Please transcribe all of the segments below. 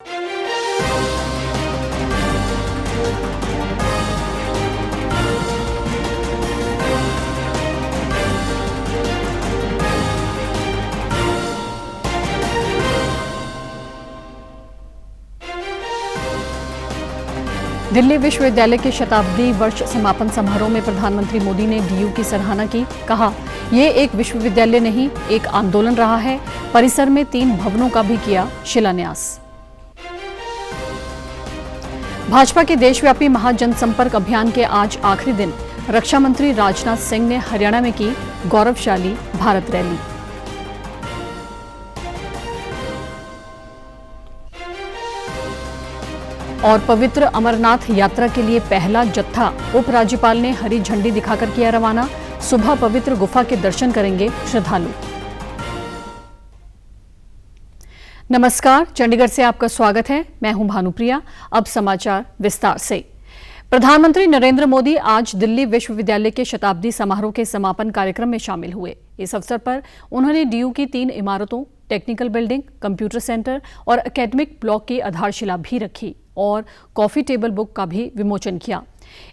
दिल्ली विश्वविद्यालय के शताब्दी वर्ष समापन समारोह में प्रधानमंत्री मोदी ने डीयू की सराहना की। कहा, ये एक विश्वविद्यालय नहीं, एक आंदोलन रहा है। परिसर में 3 भवनों का भी किया शिलान्यास। भाजपा के देशव्यापी महाजनसंपर्क अभियान के आज आखिरी दिन रक्षा मंत्री राजनाथ सिंह ने हरियाणा में की गौरवशाली भारत रैली। और पवित्र अमरनाथ यात्रा के लिए पहला जत्था उपराज्यपाल ने हरी झंडी दिखाकर किया रवाना। सुबह पवित्र गुफा के दर्शन करेंगे श्रद्धालु। नमस्कार, चंडीगढ़ से आपका स्वागत है। मैं हूं भानुप्रिया। अब समाचार विस्तार से। प्रधानमंत्री नरेंद्र मोदी आज दिल्ली विश्वविद्यालय के शताब्दी समारोह के समापन कार्यक्रम में शामिल हुए। इस अवसर पर उन्होंने डीयू की 3 इमारतों, टेक्निकल बिल्डिंग, कंप्यूटर सेंटर और एकेडमिक ब्लॉक की आधारशिला भी रखी और कॉफी टेबल बुक का भी विमोचन किया।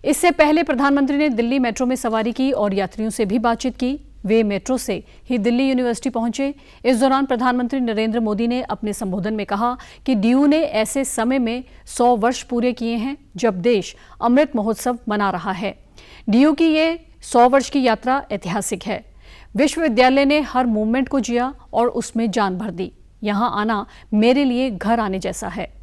इससे पहले प्रधानमंत्री ने दिल्ली मेट्रो में सवारी की और यात्रियों से भी बातचीत की। वे मेट्रो से ही दिल्ली यूनिवर्सिटी पहुंचे। इस दौरान प्रधानमंत्री नरेंद्र मोदी ने अपने संबोधन में कहा कि डीयू ने ऐसे समय में 100 वर्ष पूरे किए हैं जब देश अमृत महोत्सव मना रहा है। डीयू की ये 100 वर्ष की यात्रा ऐतिहासिक है। विश्वविद्यालय ने हर मूवमेंट को जिया और उसमें जान भर दी। यहाँ आना मेरे लिए घर आने जैसा है।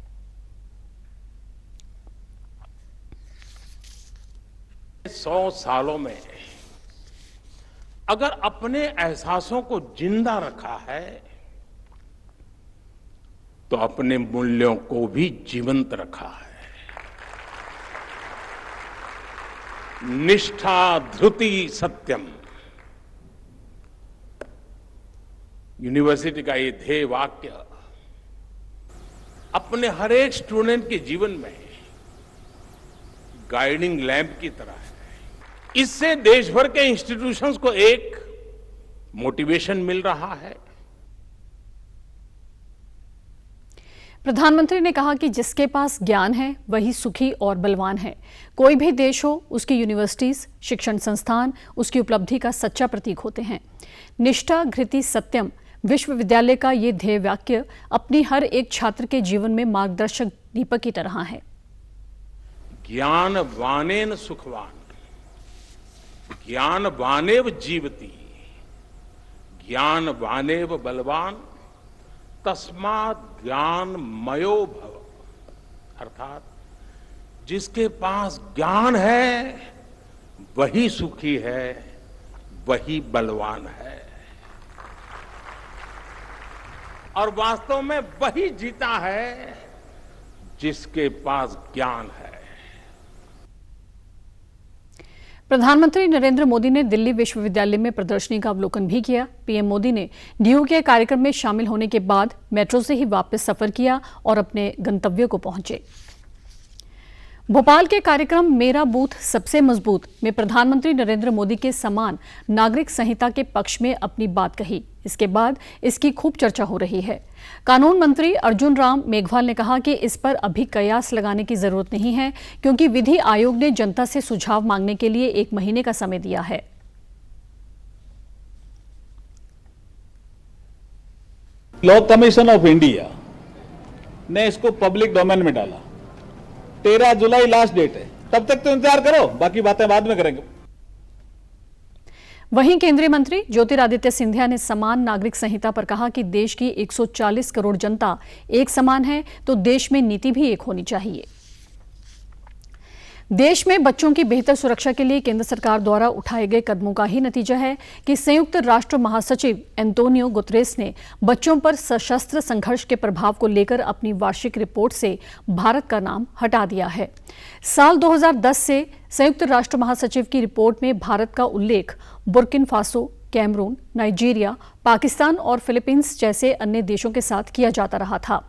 सौ सालों में अगर अपने एहसासों को जिंदा रखा है तो अपने मूल्यों को भी जीवंत रखा है। निष्ठा धृति सत्यम, यूनिवर्सिटी का ये ध्येय वाक्य अपने हर एक स्टूडेंट के जीवन में गाइडिंग लैंप की तरह है। इससे देश भर के इंस्टीट्यूशंस को एक मोटिवेशन मिल रहा है। प्रधानमंत्री ने कहा कि जिसके पास ज्ञान है वही सुखी और बलवान है। कोई भी देश हो, उसकी यूनिवर्सिटीज, शिक्षण संस्थान उसकी उपलब्धि का सच्चा प्रतीक होते हैं। निष्ठा धृति सत्यम विश्वविद्यालय का ये ध्येय वाक्य अपनी हर एक छात्र के जीवन में मार्गदर्शक दीपक की तरह है। ज्ञान वानेन सुखवान, ज्ञान वानेव जीवति, ज्ञान वानेव बलवान, तस्मात् ज्ञान मयो भव। अर्थात जिसके पास ज्ञान है वही सुखी है, वही बलवान है और वास्तव में वही जीता है जिसके पास ज्ञान है। प्रधानमंत्री नरेंद्र मोदी ने दिल्ली विश्वविद्यालय में प्रदर्शनी का अवलोकन भी किया। पीएम मोदी ने डीयू के कार्यक्रम में शामिल होने के बाद मेट्रो से ही वापस सफर किया और अपने गंतव्य को पहुंचे। भोपाल के कार्यक्रम मेरा बूथ सबसे मजबूत में प्रधानमंत्री नरेंद्र मोदी के समान नागरिक संहिता के पक्ष में अपनी बात कही। इसके बाद इसकी खूब चर्चा हो रही है। कानून मंत्री अर्जुन राम मेघवाल ने कहा कि इस पर अभी कयास लगाने की जरूरत नहीं है क्योंकि विधि आयोग ने जनता से सुझाव मांगने के लिए 1 महीने का समय दिया है। लॉ कमीशन ऑफ इंडिया ने इसको पब्लिक डोमेन में डाला। 13 जुलाई लास्ट डेट है, तब तक तो इंतजार करो, बाकी बातें बाद में करेंगे। वहीं केंद्रीय मंत्री ज्योतिरादित्य सिंधिया ने समान नागरिक संहिता पर कहा कि देश की 140 करोड़ जनता एक समान है तो देश में नीति भी एक होनी चाहिए। देश में बच्चों की बेहतर सुरक्षा के लिए केंद्र सरकार द्वारा उठाए गए कदमों का ही नतीजा है कि संयुक्त राष्ट्र महासचिव एंटोनियो गुतरेस ने बच्चों पर सशस्त्र संघर्ष के प्रभाव को लेकर अपनी वार्षिक रिपोर्ट से भारत का नाम हटा दिया है। साल 2010 से संयुक्त राष्ट्र महासचिव की रिपोर्ट में भारत का उल्लेख Burkina Faso, Cameroon, Nigeria, Pakistan और फिलीपींस जैसे अन्य देशों के साथ किया जाता रहा था।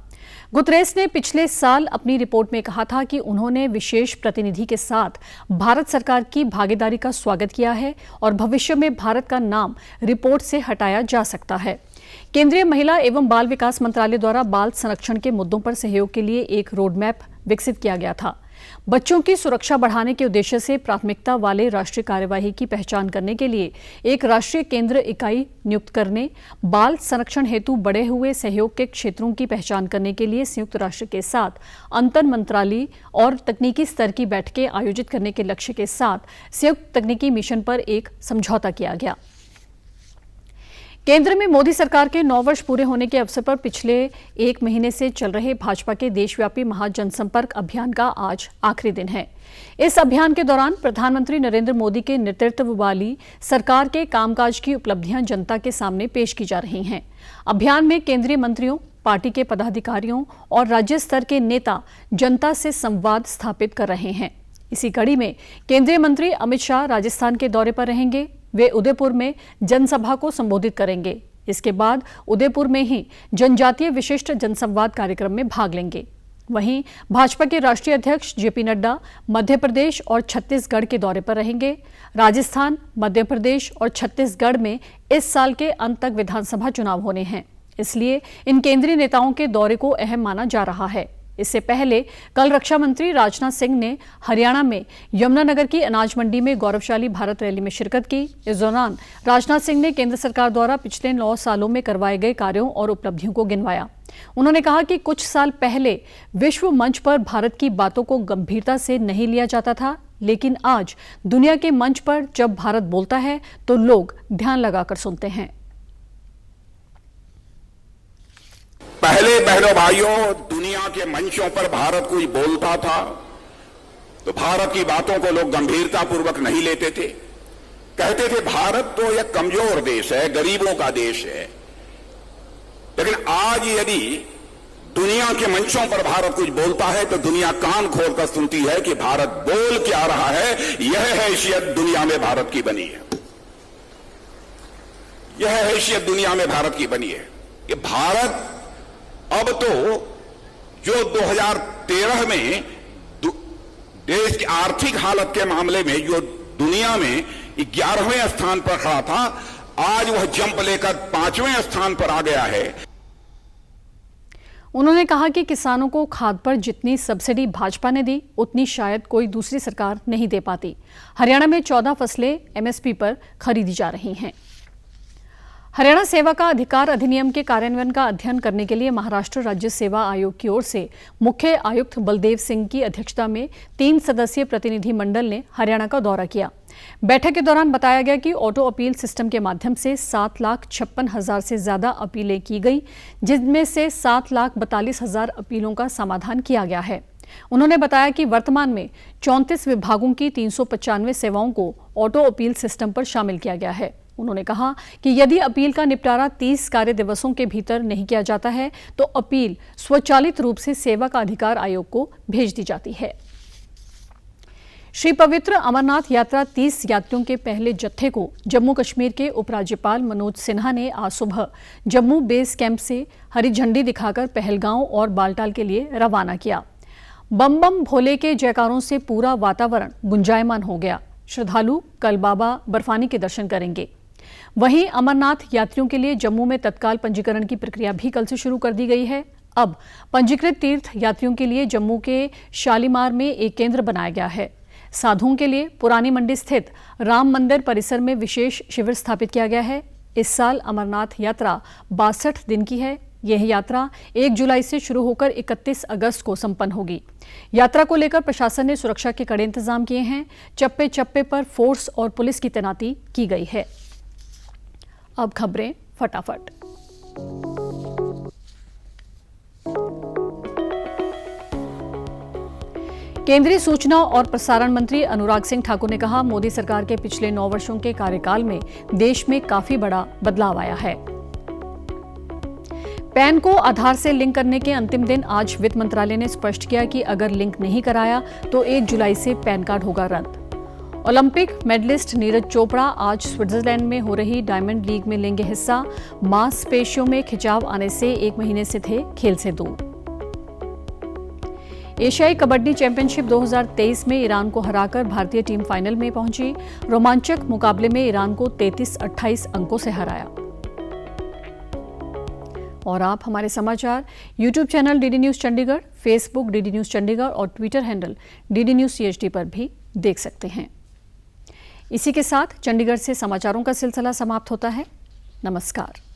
गुतरेस ने पिछले साल अपनी रिपोर्ट में कहा था कि उन्होंने विशेष प्रतिनिधि के साथ भारत सरकार की भागीदारी का स्वागत किया है और भविष्य में भारत का नाम रिपोर्ट से हटाया जा सकता है। केंद्रीय महिला एवं बाल विकास मंत्रालय द्वारा बाल संरक्षण के मुद्दों पर सहयोग के लिए एक रोड मैप विकसित किया गया था। बच्चों की सुरक्षा बढ़ाने के उद्देश्य से प्राथमिकता वाले राष्ट्रीय कार्यवाही की पहचान करने के लिए एक राष्ट्रीय केंद्र इकाई नियुक्त करने, बाल संरक्षण हेतु बढ़े हुए सहयोग के क्षेत्रों की पहचान करने के लिए संयुक्त राष्ट्र के साथ अंतर मंत्रालयी और तकनीकी स्तर की बैठकें आयोजित करने के लक्ष्य के साथ संयुक्त तकनीकी मिशन पर एक समझौता किया गया। केंद्र में मोदी सरकार के 9 वर्ष पूरे होने के अवसर पर पिछले 1 महीने से चल रहे भाजपा के देशव्यापी महाजनसंपर्क अभियान का आज आखिरी दिन है। इस अभियान के दौरान प्रधानमंत्री नरेंद्र मोदी के नेतृत्व वाली सरकार के कामकाज की उपलब्धियां जनता के सामने पेश की जा रही हैं। अभियान में केंद्रीय मंत्रियों, पार्टी के पदाधिकारियों और राज्य स्तर के नेता जनता से संवाद स्थापित कर रहे हैं। इसी कड़ी में केंद्रीय मंत्री अमित शाह राजस्थान के दौरे पर रहेंगे। वे उदयपुर में जनसभा को संबोधित करेंगे। इसके बाद उदयपुर में ही जनजातीय विशिष्ट जनसंवाद कार्यक्रम में भाग लेंगे। वहीं भाजपा के राष्ट्रीय अध्यक्ष जेपी नड्डा मध्य प्रदेश और छत्तीसगढ़ के दौरे पर रहेंगे। राजस्थान, मध्य प्रदेश और छत्तीसगढ़ में इस साल के अंत तक विधानसभा चुनाव होने हैं, इसलिए इन केंद्रीय नेताओं के दौरे को अहम माना जा रहा है। इससे पहले कल रक्षा मंत्री राजनाथ सिंह ने हरियाणा में यमुनानगर की अनाज मंडी में गौरवशाली भारत रैली में शिरकत की। इस दौरान राजनाथ सिंह ने केंद्र सरकार द्वारा पिछले 9 सालों में करवाए गए कार्यों और उपलब्धियों को गिनवाया। उन्होंने कहा कि कुछ साल पहले विश्व मंच पर भारत की बातों को गंभीरता से नहीं लिया जाता था, लेकिन आज दुनिया के मंच पर जब भारत बोलता है तो लोग ध्यान लगाकर सुनते हैं। पहले बहनों भाइयों, दुनिया के मंचों पर भारत कोई बोलता था तो भारत की बातों को लोग गंभीरता पूर्वक नहीं लेते थे। कहते थे भारत तो एक कमजोर देश है, गरीबों का देश है। लेकिन आज यदि दुनिया के मंचों पर भारत कुछ बोलता है तो दुनिया कान खोलकर सुनती है कि भारत बोल क्या रहा है। यह हैसियत दुनिया में भारत की बनी है। यह हैसियत दुनिया में भारत की बनी है कि भारत अब तो जो 2013 में देश की आर्थिक हालत के मामले में जो दुनिया में 11वें स्थान पर खड़ा था, आज वह जंप लेकर 5वें स्थान पर आ गया है। उन्होंने कहा कि किसानों को खाद पर जितनी सब्सिडी भाजपा ने दी, उतनी शायद कोई दूसरी सरकार नहीं दे पाती। हरियाणा में 14 फसलें एमएसपी पर खरीदी जा रही हैं। हरियाणा सेवा का अधिकार अधिनियम के कार्यान्वयन का अध्ययन करने के लिए महाराष्ट्र राज्य सेवा आयोग की ओर से मुख्य आयुक्त बलदेव सिंह की अध्यक्षता में 3 सदस्यीय प्रतिनिधि मंडल ने हरियाणा का दौरा किया। बैठक के दौरान बताया गया कि ऑटो अपील सिस्टम के माध्यम से 7,56,000 से ज्यादा अपीलें की गई, जिनमें से 7,42,000 अपीलों का समाधान किया गया है। उन्होंने बताया कि वर्तमान में 34 विभागों की 395 सेवाओं को ऑटो अपील सिस्टम पर शामिल किया गया है। उन्होंने कहा कि यदि अपील का निपटारा 30 कार्य दिवसों के भीतर नहीं किया जाता है तो अपील स्वचालित रूप से सेवा का अधिकार आयोग को भेज दी जाती है। श्री पवित्र अमरनाथ यात्रा 30 यात्रियों के पहले जत्थे को जम्मू कश्मीर के उपराज्यपाल मनोज सिन्हा ने आज सुबह जम्मू बेस कैंप से हरी झंडी दिखाकर पहलगांव और बालटाल के लिए रवाना किया। बम बम भोले के जयकारों से पूरा वातावरण गुंजायमान हो गया। श्रद्धालु कल बाबा बर्फानी के दर्शन करेंगे। वहीं अमरनाथ यात्रियों के लिए जम्मू में तत्काल पंजीकरण की प्रक्रिया भी कल से शुरू कर दी गई है। अब पंजीकृत तीर्थ यात्रियों के लिए जम्मू के शालीमार में एक केंद्र बनाया गया है। साधुओं के लिए पुरानी मंडी स्थित राम मंदिर परिसर में विशेष शिविर स्थापित किया गया है। इस साल अमरनाथ यात्रा 62 दिन की है। यह यात्रा 1 जुलाई से शुरू होकर 31 अगस्त को संपन्न होगी। यात्रा को लेकर प्रशासन ने सुरक्षा के कड़े इंतजाम किए हैं। चप्पे चप्पे पर फोर्स और पुलिस की तैनाती की गई है। अब खबरें फटाफट। केंद्रीय सूचना और प्रसारण मंत्री अनुराग सिंह ठाकुर ने कहा, मोदी सरकार के पिछले 9 वर्षों के कार्यकाल में देश में काफी बड़ा बदलाव आया है। पैन को आधार से लिंक करने के अंतिम दिन आज वित्त मंत्रालय ने स्पष्ट किया कि अगर लिंक नहीं कराया तो 1 जुलाई से पैन कार्ड होगा रद्द। ओलंपिक मेडलिस्ट नीरज चोपड़ा आज स्विट्जरलैंड में हो रही डायमंड लीग में लेंगे हिस्सा। मांसपेशियों में खिंचाव आने से 1 महीने से थे खेल से दूर। एशियाई कबड्डी चैंपियनशिप 2023 में ईरान को हराकर भारतीय टीम फाइनल में पहुंची। रोमांचक मुकाबले में ईरान को 33-28 अंकों से हराया। और आप हमारे समाचार YouTube channel DD News Chandigarh, Facebook DD News Chandigarh और Twitter handle DD News CHD पर भी देख सकते हैं। इसी के साथ चंडीगढ़ से समाचारों का सिलसिला समाप्त होता है। नमस्कार।